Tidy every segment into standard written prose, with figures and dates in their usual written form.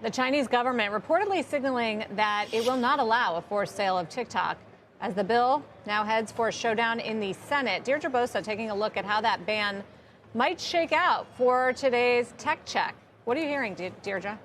The Chinese government reportedly signaling that it will not allow a forced sale of TikTok as the bill now heads for a showdown in the Senate. Deirdre Bosa taking a look at how that ban might shake out for today's Tech Check. What are you hearing, Deirdre?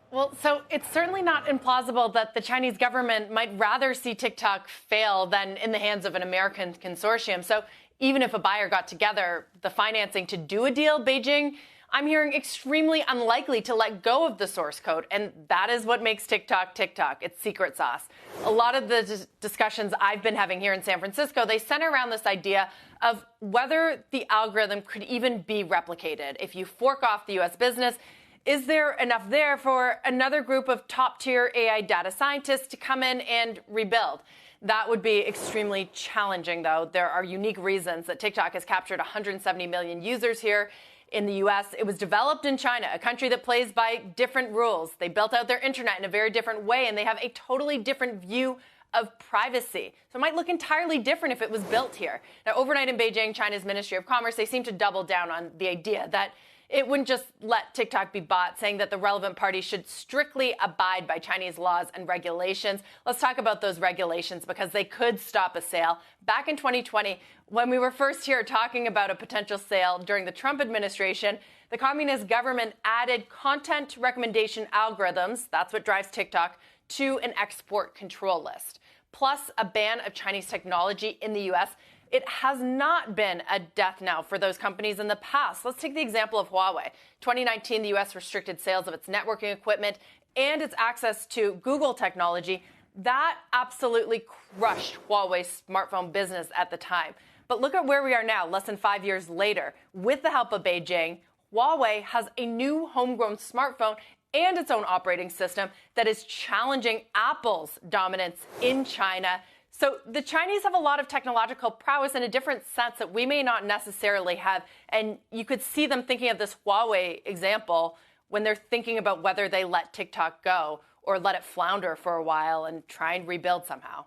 Well, so it's certainly not implausible that the Chinese government might rather see TikTok fail than in the hands of an American consortium. So even if a buyer got together the financing to do a deal, Beijing, I'm hearing extremely unlikely to let go of the source code. And that is what makes TikTok TikTok. It's secret sauce. A lot of the discussions I've been having here in San Francisco, they center around this idea of whether the algorithm could even be replicated. If you fork off the U.S. business, is there enough there for another group of top-tier AI data scientists to come in and rebuild? That would be extremely challenging, though. There are unique reasons that TikTok has captured 170 million users here in the U.S. It was developed in China, a country that plays by different rules. They built out their internet in a very different way, and they have a totally different view of privacy. So it might look entirely different if it was built here. Now, overnight in Beijing, China's Ministry of Commerce, they seem to double down on the idea that it wouldn't just let TikTok be bought, saying that the relevant parties should strictly abide by Chinese laws and regulations. Let's talk about those regulations because they could stop a sale. Back in 2020, when we were first here talking about a potential sale during the Trump administration, the communist government added content recommendation algorithms, that's what drives TikTok, to an export control list, plus a ban of Chinese technology in the U.S. It has not been a death knell for those companies in the past. Let's take the example of Huawei. 2019, the U.S. restricted sales of its networking equipment and its access to Google technology. That absolutely crushed Huawei's smartphone business at the time. But look at where we are now, less than 5 years later. With the help of Beijing, Huawei has a new homegrown smartphone and its own operating system that is challenging Apple's dominance in China. So the Chinese have a lot of technological prowess in a different sense that we may not necessarily have. And you could see them thinking of this Huawei example when they're thinking about whether they let TikTok go or let it flounder for a while and try and rebuild somehow.